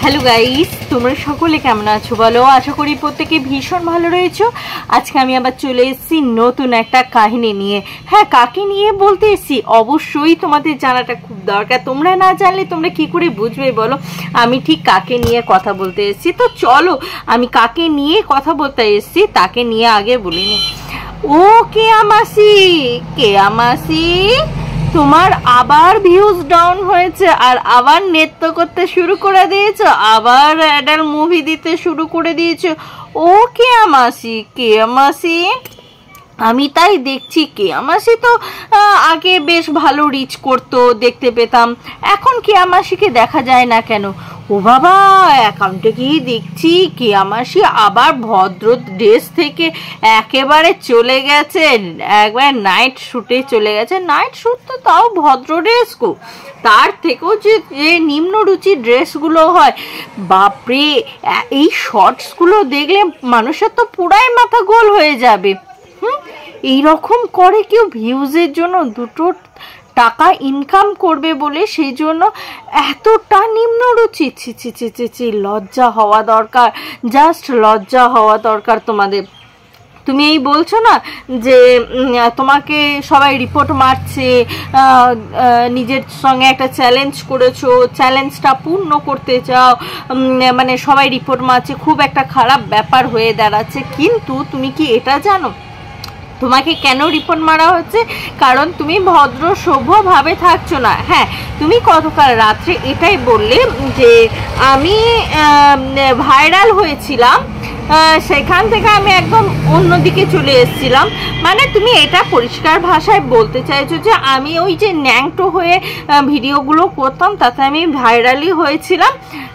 Hello guys, তোমরা সকলে কেমন আছো বলো? আশা করি প্রত্যেকে ভীষণ ভালো রয়েছো। আজকে আমি আবার চলে এসেছি নতুন একটা কাহিনী নিয়ে। হ্যাঁ, কাকে নিয়ে বলতে এসেছি অবশ্যই তোমাদের জানাটা খুব দরকার। তোমরা না জানলে তোমরা কি করে বুঝবে বলো আমি ঠিক কাকে নিয়ে কথা বলতে এসেছি? তো চলো আমি কাকে নিয়ে কথা বলতে এসেছি তাকে নিয়ে আগে বলিনি। ও কেয়া মাসি, কেয়া মাসি, তোমার আবার ভিউজ ডাউন হয়েছে আর আবার নৃত্য করতে শুরু করে দিয়েছো, আবার অ্যাডাল মুভি দিতে শুরু করে দিয়েছো। ও কেয়া মাসি, কেয়া মাসি, আমি তাই দেখছি কেয়া মাসি তো আগে বেশ ভালো রিচ করতো, দেখতে পেতাম। এখন কেয়া মাসিকে দেখা যায় না কেন? ও বাবা, অ্যাকাউন্টে গিয়ে দেখছি কেয়া মাসি আবার ভদ্র ড্রেস থেকে একেবারে চলে গেছে, একবার নাইট শ্যুটে চলে গেছে। নাইট শ্যুট তো তাও ভদ্র ড্রেস গো, তার থেকেও যে নিম্ন রুচির ড্রেসগুলো হয়, বাপরে এই শর্টসগুলো দেখলে মানুষের তো পুরাই মাথা গোল হয়ে যাবে। এইরকম করে কেউ ভিউজের জন্য দুটো টাকা ইনকাম করবে বলে সেই জন্য এতটা নিম্ন রুচি? ছি ছি ছি ছি ছি, লজ্জা হওয়া দরকার, জাস্ট লজ্জা হওয়া দরকার তোমাদের। তুমি এই বলছো না যে তোমাকে সবাই রিপোর্ট মারছে, নিজের সঙ্গে একটা চ্যালেঞ্জ করেছো, চ্যালেঞ্জটা পূর্ণ করতে চাও, মানে সবাই রিপোর্ট মারছে, খুব একটা খারাপ ব্যাপার হয়ে দাঁড়াচ্ছে। কিন্তু তুমি কি এটা জানো তোমাকে কেন রিপোর্ট মারা হচ্ছে? কারণ তুমি ভদ্র সভ্যভাবে থাকছো না। হ্যাঁ, তুমি গতকাল রাত্রে এটাই বললে যে আমি ভাইরাল হয়েছিলাম, সেখান থেকে আমি একদম অন্যদিকে চলে এসেছিলাম। মানে তুমি এটা পরিষ্কার ভাষায় বলতে চাইছো যে আমি ওই যে ন্যাংটো হয়ে ভিডিওগুলো করতাম তাতে আমি ভাইরালই হয়েছিলাম,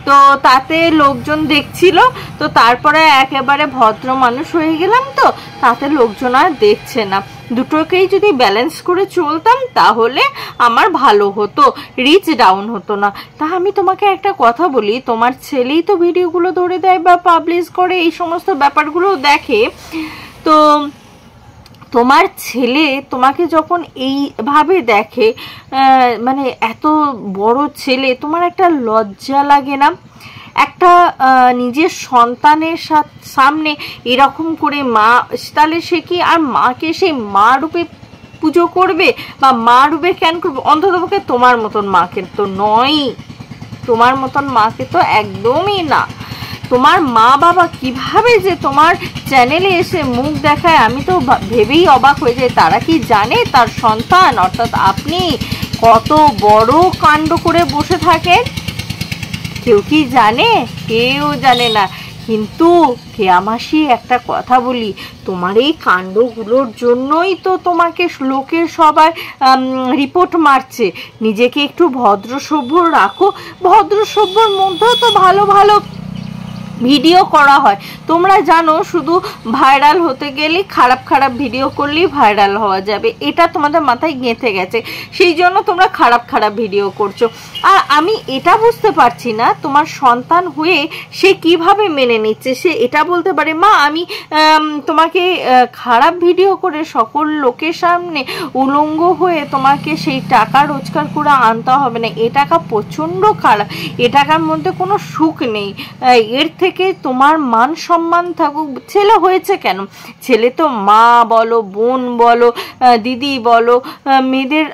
তো তাতে লোকজন দেখছিল, তো তারপরে একেবারে ভদ্র মানুষ হয়ে গেলাম, তো তাতে লোকজন আর দেখছে না। দুটোকেই যদি ব্যালেন্স করে চলতাম তাহলে আমার ভালো হতো, রিচ ডাউন হতো না। তা আমি তোমাকে একটা কথা বলি, তোমার ছেলেই তো ভিডিওগুলো ধরে দেয় বা পাবলিশ করে, এই সমস্ত ব্যাপারগুলো দেখে, তো তোমার ছেলে তোমাকে যখন এইভাবে দেখে, মানে এত বড় ছেলে, তোমার একটা লজ্জা লাগে না? একটা নিজের সন্তানের সামনে এরকম করে মা, তাহলে সে কি আর মাকে সেই মা রূপে পুজো করবে বা মা রূপে কেন করবে? অন্ততপক্ষে তোমার মতন মাকে তো নয়, তোমার মতন মাকে তো একদমই না। তোমার মা বাবা কিভাবে যে তোমার চ্যানেলে এসে মুখ দেখায় আমি তো ভেবেই অবাক হয়ে যাই। তারা কি জানে তার সন্তান অর্থাৎ আপনি কত বড় কাণ্ড করে বসে থাকেন? কেউ কি জানে? কেউ জানে না। কিন্তু কেয়া মাসি, একটা কথা বলি, তোমার এই কাণ্ডগুলোর জন্যই তো তোমাকে লোকের সবাই রিপোর্ট মারছে। নিজেকে একটু ভদ্র সভ্য রাখো, ভদ্র সভ্যর মধ্যেও তো ভালো ভালো ভিডিও করা হয়। তোমরা জানো শুধু ভাইরাল হতে গেলে খারাপ খারাপ ভিডিও করলেই ভাইরাল হওয়া যাবে, এটা তোমাদের মাথায় গেঁথে গেছে, সেই জন্য তোমরা খারাপ খারাপ ভিডিও করছো। আর আমি এটা বুঝতে পারছি না তোমার সন্তান হয়ে সে কিভাবে মেনে নিচ্ছে। সে এটা বলতে পারে মা আমি তোমাকে খারাপ ভিডিও করে সকল লোকের সামনে উলঙ্গ হয়ে তোমাকে সেই টাকা রোজগার করে আনতে হবে না, এ টাকা প্রচণ্ড খারাপ, এ টাকার মধ্যে কোনো সুখ নেই, এর থেকে তোমার মান সম্মান থাকুক। ছেলে হয়েছে কেন? ছেলে তো মা বলো, বোন বলো, দিদি বলো, মেয়েদের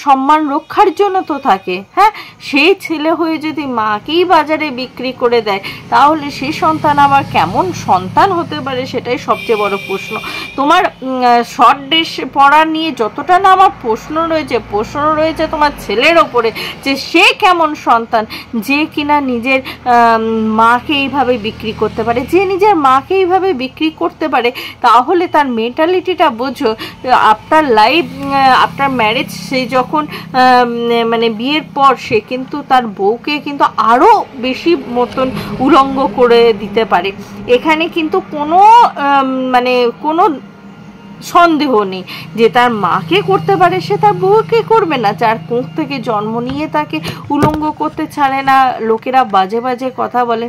সম্মান রক্ষার জন্য তো থাকে। হ্যাঁ, সেই ছেলে হয়ে যদি মাকেই বাজারে বিক্রি করে দেয় তাহলে সেই সন্তান আবার কেমন সন্তান হতে পারে সেটাই সবচেয়ে বড় প্রশ্ন। তোমার শর্ট ড্রেস পরা নিয়ে যতটা না আমার প্রশ্ন রয়েছে তোমার ছেলের ওপরে, যে সে কেমন সন্তান যে কিনা নিজের মাকে এইভাবে বিক্রি করতে পারে। যে নিজের মাকে এইভাবে বিক্রি করতে পারে তাহলে তার মেন্টালিটিটা বোঝো। আফটার লাইফ, আফটার ম্যারেজ, সে যখন মানে বিয়ের পর সে কিন্তু তার বউকে কিন্তু আরও বেশি মতন উলঙ্গ করে দিতে পারে। এখানে কিন্তু কোনো মানে কোনো সন্দেহ নেই যে তার মাকে করতে পারে সে তার বউকে করবে না। যার কোখ থেকে জন্ম নিয়ে তাকে উলঙ্গ করতে ছাড়ে না, লোকেরা বাজে বাজে কথা বলে।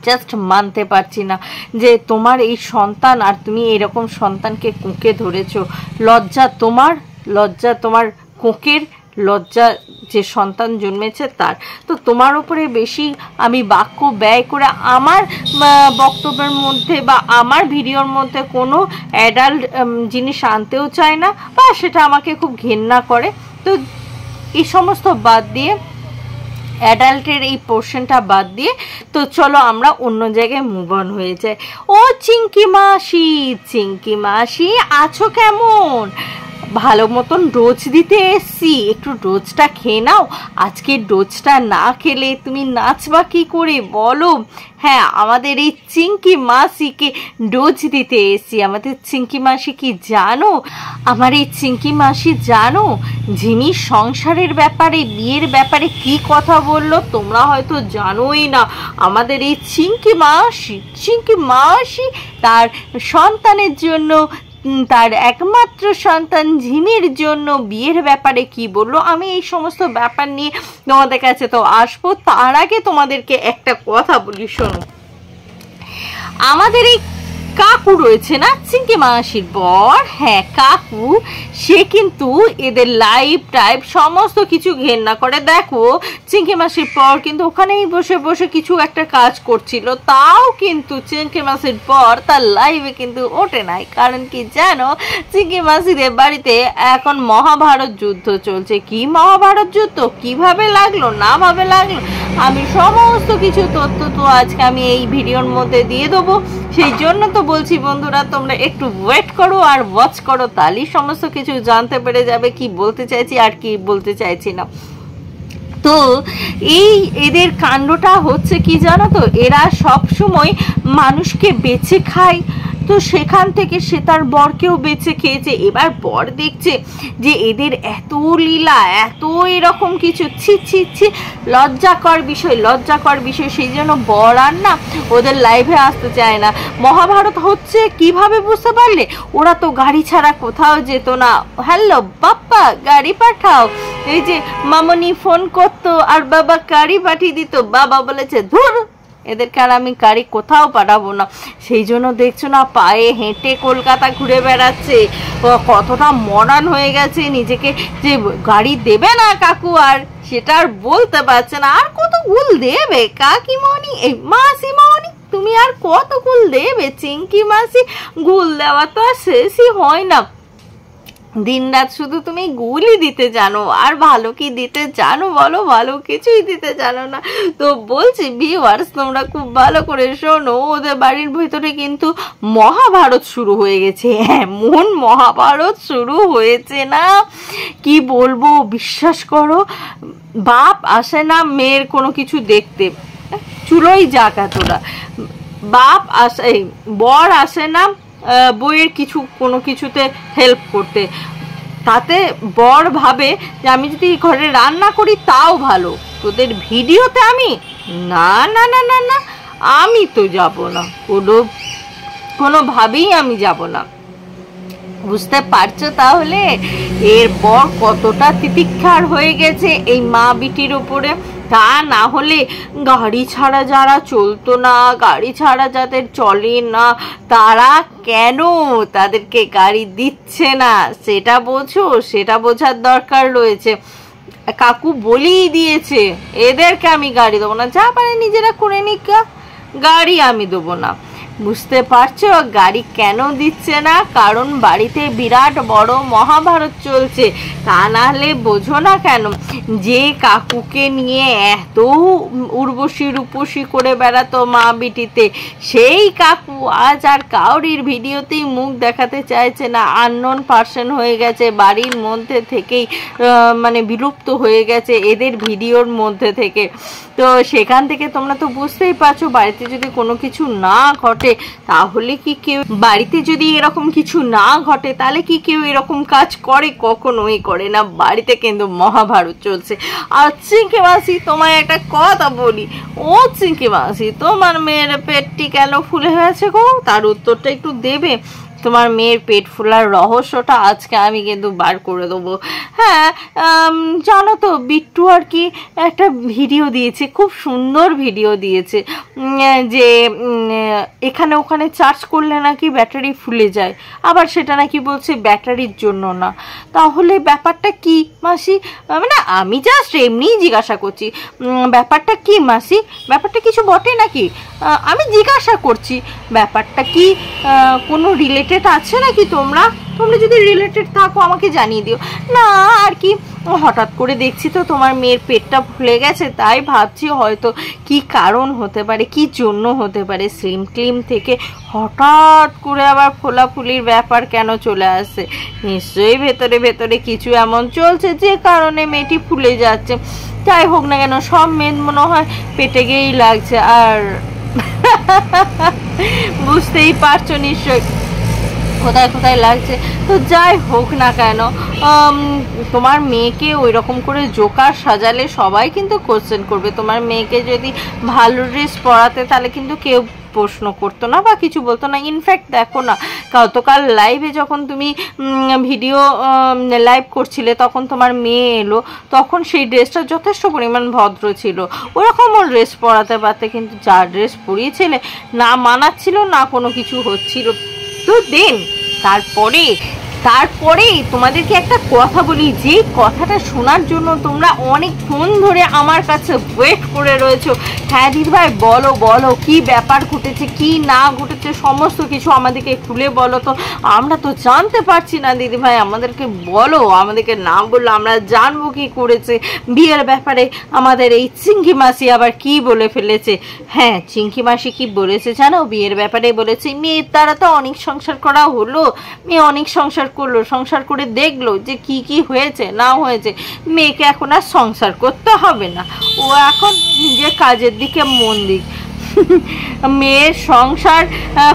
জাস্ট মানতে পারছি না যে তোমার এই সন্তান আর তুমি এরকম সন্তানকে কোঁকে ধরেছো। লজ্জা তোমার, লজ্জা তোমার কোঁকের, লজ্জা যে সন্তান জন্মেছে তার। তো তোমার উপরে বেশি আমি বাক্য ব্যয় করে আমার বক্তব্যের মধ্যে বা আমার ভিডিওর মধ্যে কোনো অ্যাডাল্ট জিনিস আনতেও চায় না, বা সেটা আমাকে খুব ঘেন্না করে। তো এই সমস্ত বাদ দিয়ে, অ্যাডাল্টের এই পোর্শনটা বাদ দিয়ে, তো চলো আমরা অন্য জায়গায় মুভ অন হয়ে যাই। ও চিঙ্কি মাসি, চিঙ্কি মাসি আছো কেমন? ভালো মতন ডোজ দিতে এসছি, একটু ডোজটা খেয়ে নাও। আজকে ডোজটা না খেলে তুমি নাচবা কি করে বলো? হ্যাঁ, আমাদের এই চিঙ্কি মাসিকে ডোজ দিতে এসছি। আমাদের চিঙ্কি মাসি কি জানো? আমার এই চিঙ্কি মাসি জানো যিনি সংসারের ব্যাপারে, বিয়ের ব্যাপারে কি কথা বললো? তোমরা হয়তো জানোই না। আমাদের এই চিঙ্কি মাসি তার সন্তানের জন্য, তার একমাত্র সন্তান ঝিমির জন্য বিয়ের ব্যাপারে কি বললো। আমি এই সমস্ত ব্যাপার নিয়ে তোমাদের কাছে তো আসবো, তার আগে তোমাদেরকে একটা কথা বলি, শোনো। আমাদের এই কাকু রয়েছে না, চিঙ্কি মাসির বর, হ্যাঁ কাকু, সে কিন্তু এদের লাইফ টাইপ সমস্ত কিছু ঘেন্না করে। দেখো চিঙ্কি মাসির পর কিন্তু ওখানেই বসে বসে কিছু একটা কাজ করছিল, তাও কিন্তু চিঙ্কি মাসির পর তার লাইফে কিন্তু ওঠে নাই। কারণ কি জানো? চিঙ্কি মাসিদের বাড়িতে এখন মহাভারত যুদ্ধ চলছে। কি মহাভারত যুদ্ধ, কিভাবে লাগলো না ভাবে লাগলো, আমি সমস্ত কিছু তথ্য তো আজকে আমি এই ভিডিওর মধ্যে দিয়ে দেবো। সেই জন্য তো বলছি বন্ধুরা, তোমরা একটু ওয়েট করো আর ওয়াচ করো, তাহলেই সমস্ত কিছু জানতে পেরে যাবে কি বলতে চাইছি আর কি বলতে চাইছি না। তো এই এদের কাণ্ডটা হচ্ছে কি জানো তো, এরা সব সময় মানুষকে বেঁচে খায়। তো সেখান থেকে সে তার বরকেও বেঁচে খেয়েছে। এবার বর দেখছে যে এদের এত লীলা, এত এরকম কিছু, ছি ছি ছি, লজ্জাকর বিষয়। সেই জন্য বর আর না ওদের লাইভে আসতে চায় না। মহাভারত হচ্ছে কিভাবে বুঝতে পারলে? ওরা তো গাড়ি ছাড়া কোথাও যেত না। হ্যালো বাপ্পা, গাড়ি পাঠাও। এই যে মামনি ফোন করতো আর বাবা গাড়ি পাঠিয়ে দিত। বাবা বলেছে ধুর, এদেরকে আর আমি গাড়ি কোথাও পাঠাবো না। সেই জন্য দেখছো না পায়ে হেঁটে কলকাতা ঘুরে বেড়াচ্ছে, কতটা মডার্ন হয়ে গেছে নিজেকে। যে গাড়ি দেবে না কাকু আর সেটা আর বলতে পারছে না। আর কত গুল দেবে কাকিমণি, এই মাসিমণি, তুমি আর কত গুল দেবে? চিঙ্কি মাসি গুল দেওয়া তো আর শেষই হয় না। দিন রাত শুধু তুমি গুলই দিতে জানো, আর ভালো কি দিতে জানো বলো? ভালো কিছুই দিতে জানো না। তো বলছি ভিউয়ার্স, তোমরা খুব ভালো করে শোনো, ওদের বাড়ির ভিতরে কিন্তু মহাভারত শুরু হয়ে গেছে। এমন মহাভারত শুরু হয়েছে না কি বলবো, বিশ্বাস করো। বাপ আসে না মেয়ের কোনো কিছু দেখতে, চুলোই যাকা তোরা। বাপ আসে, বর আসে না বইয়ের কোনো কিছুতে হেল্প করতে। তাতে বর ভাবে যে আমি যদি ঘরে রান্না করি তাও ভালো, তোদের ভিডিওতে আমি না না না না না, আমি তো যাব না, কোনোভাবেই আমি যাব না। বুঝতে পারছো তাহলে এর বর কতটা তিতিক্ষার হয়ে গেছে এই মা বিটির ওপরে? তা না হলে গাড়ি ছাড়া যারা চলতো না, গাড়ি ছাড়া যাদের চলে না, তারা কেন তাদেরকে গাড়ি দিচ্ছে না সেটা বোঝো, সেটা বোঝার দরকার রয়েছে। কাকু বলেই দিয়েছে এদেরকে আমি গাড়ি দেবো না, যা পারে নিজেরা করে নিক, গাড়ি আমি দেবো না। বুঝতে পারছো গাড়ি কেন দিচ্ছে না? কারণ বাড়িতে বিরাট বড় মহাভারত চলছে। তা না হলে বোঝো না কেন যে কাকুকে নিয়ে এত উর্বশী রূপসী করে বেড়াতো মা বিটিতে, সেই কাকু আজ আর কাউরির ভিডিওতেই মুখ দেখাতে চাইছে না। আননোন পার্সন হয়ে গেছে, বাড়ির মধ্যে থেকেই মানে বিলুপ্ত হয়ে গেছে এদের ভিডিওর মধ্যে থেকে। তো সেখান থেকে তোমরা তো বুঝতেই পারছো, বাড়িতে যদি কোনো কিছু না ঘটে তাহলে কি কেউ, বাড়িতে যদি এরকম কিছু না ঘটে তাহলে কি কেউ এরকম কাজ করে? কখনোই করে না। বাড়িতে কিন্তু মহাভারত চলছে। আর চিঙ্কি মাসি, তোমায় একটা কথা বলি, ও চিঙ্কি মাসি, তোমার মেয়ের পেটটি কেন ফুলে হয়েছে গো? তার উত্তরটা একটু দেবে। তোমার মেয়ের পেট ফোলার রহস্যটা আজকে আমি কিন্তু বার করে দেবো। হ্যাঁ, জানো তো বিট্টু আর কি একটা ভিডিও দিয়েছে, খুব সুন্দর ভিডিও দিয়েছে, যে এখানে ওখানে চার্জ করলে নাকি ব্যাটারি ফুলে যায়, আবার সেটা নাকি বলছে ব্যাটারির জন্য না। তাহলে ব্যাপারটা কি মাসি? মানে আমি জাস্ট এমনিই জিজ্ঞাসা করছি, ব্যাপারটা কি মাসি? ব্যাপারটা কিছু বটে নাকি? আমি জিজ্ঞাসা করছি ব্যাপারটা কি কোনো রিলেটেড আছে নাকি? তোমরা যদি রিলেটেড থাকো আমাকে জানিয়ে দিও না। আর কি হঠাৎ করে দেখছি তো তোমার মেয়ের পেটটা ফুলে গেছে, তাই ভাবছি হয়তো কি কারণ হতে পারে, কি জন্য হতে পারে। স্লিম ক্লিম থেকে হঠাৎ করে আবার ফোলাফুলির ব্যাপার কেন চলে আসছে? নিশ্চয়ই ভেতরে ভেতরে কিছু এমন চলছে যে কারণে মেয়েটি ফুলে যাচ্ছে। যাই হোক না কেন, সব মেদ মনে হয় পেটে গিয়েই লাগছে, আর বুঝতেই পারছো নিশ্চয় কোথায় কোথায় লাগছে। তো যাই হোক না কেন, তোমার মেয়েকে ওই রকম করে জোকার সাজালে সবাই কিন্তু কোশ্চেন করবে। তোমার মেয়েকে যদি ভালো ড্রেস পরাতে তাহলে কিন্তু কেউ প্রশ্ন করতো না বা কিছু বলতো না। ইনফ্যাক্ট দেখো না, গতকাল লাইভে যখন তুমি ভিডিও লাইভ করছিলে তখন তোমার মেয়ে এলো, তখন সেই ড্রেসটা যথেষ্ট পরিমাণ ভদ্র ছিল, ওরকমও ড্রেস পরাতে পারতে, কিন্তু যা ড্রেস পরিয়েছিলে না মানাচ্ছিল না কোনো কিছু হচ্ছিল। তো দেন তারপরে তোমাদেরকে একটা কথা বলি, যে কথাটা শোনার জন্য তোমরা অনেকক্ষণ ধরে আমার কাছে ওয়েট করে রয়েছো। হ্যাঁ দিদিভাই বলো বলো, কি ব্যাপার ঘটেছে, কি না ঘটেছে সমস্ত কিছু আমাদেরকে খুলে বলো। তো আমরা তো জানতে পারছি না দিদিভাই, আমাদেরকে বলো, আমাদেরকে না বললো আমরা জানবো কি করেছে। বিয়ের ব্যাপারে আমাদের এই চিঙ্কি মাসি আবার কি বলে ফেলেছে। হ্যাঁ, চিঙ্কি মাসি কি বলেছে জানো? বিয়ের ব্যাপারে বলেছে মেয়ের দ্বারা তো অনেক সংসার করা হলো, মেয়ে অনেক সংসার করলো, সংসার করে দেখলো যে কি কি হয়েছে না হয়েছে, মেয়েকে এখন আর সংসার করতে হবে না, ও এখন নিজের কাজের দিকে মন দিক। মেয়ের সংসার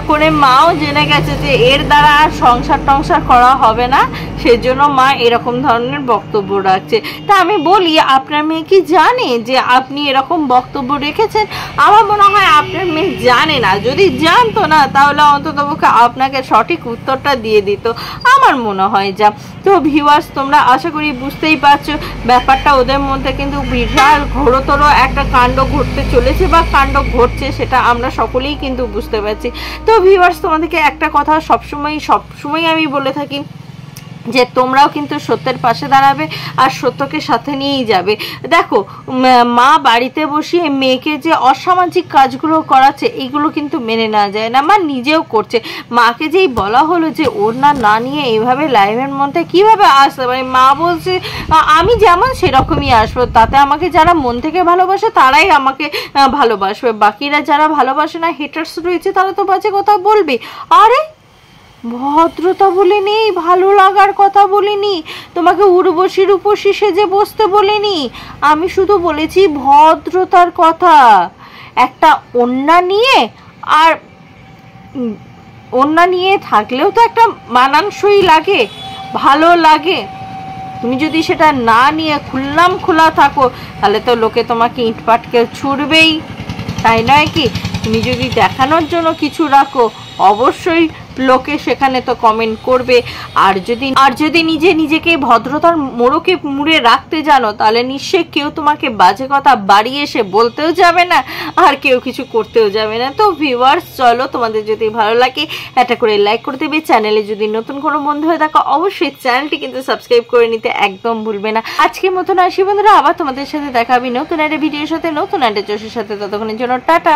করে মাও জেনে গেছে যে এর দ্বারা আর সংসার টংসার করা হবে না, সেজন্য মা এরকম ধরনের বক্তব্য রাখছে। তা আমি বলি, আপনার মেয়ে কি জানে যে আপনি এরকম বক্তব্য রেখেছেন? আমার মনে হয় আপনার মেয়ে জানে না, যদি জানতো না তাহলে অন্ততপক্ষে আপনাকে সঠিক উত্তরটা দিয়ে দিত, আমার মনে হয় যা। তো ভিউয়ার্স, তোমরা আশা করি বুঝতেই পারছো ব্যাপারটা, ওদের মধ্যে কিন্তু বিশাল ঘোরতর একটা কাণ্ড ঘটতে চলেছে বা কাণ্ড ঘটছে, সেটা আমরা সকলেই কিন্তু বুঝতে পারছি। তো ভিউয়ার্স, তোমাদেরকে একটা কথা সবসময় আমি বলে থাকি যে তোমরাও কিন্তু সত্যের পাশে দাঁড়াবে আর সত্যকে সাথে নিয়েই যাবে। দেখো, মা বাড়িতে বসিয়ে মেয়েকে যে অসামাজিক কাজগুলো করাচ্ছে এগুলো কিন্তু মেনে নেওয়া যায় না। মা নিজেও করছে, মাকে যেই বলা হলো যে ওর না নিয়ে এইভাবে লাইভের মধ্যে কিভাবে আসতে পারে, মা বলছে আমি যেমন সেরকমই আসবো, তাতে আমাকে যারা মন থেকে ভালোবাসে তারাই আমাকে ভালোবাসবে, বাকিরা যারা ভালোবাসে না, হেটার্স রয়েছে, তারা তো বাজে কথা বলবে। আরে ভদ্রতা বলিনি, ভালো লাগার কথা বলিনি, তোমাকে উর্বশী রূপসী সেজে বসতে বলিনি, আমি শুধু বলেছি ভদ্রতার কথা। একটা ওড়না নিয়ে, আর ওড়না নিয়ে থাকলেও তো একটা মানানসই লাগে, ভালো লাগে। তুমি যদি সেটা না নিয়ে খোলা থাকো তাহলে তো লোকে তোমাকে ইটপাটকে ছুড়বেই, তাই নয় কি? তুমি যদি দেখানোর জন্য কিছু রাখো অবশ্যই লোকে সেখানে তো কমেন্ট করবে। আর যদি নিজেকে ভদ্রতার মোড়কে মুড়ে রাখতে জানো তাহলে নিশ্চয়ই কেউ তোমাকে বাজে কথা বাড়িয়ে এসে বলতেও যাবে না, আর কেউ কিছু করতেও যাবে না। তো ভিউয়ার্স, চলো, তোমাদের যদি ভালো লাগে একটা করে লাইক করে দেবে, চ্যানেলে যদি নতুন কোনো বন্ধু হয়ে থাকো অবশ্যই চ্যানেলটি কিন্তু সাবস্ক্রাইব করে নিতে একদম ভুলবে না। আজকের মতন আসি বন্ধুরা, আবার তোমাদের সাথে দেখা হবে নতুন একটা ভিডিওর সাথে, নতুন একটা জোশের সাথে। ততক্ষণের জন্য টাটা।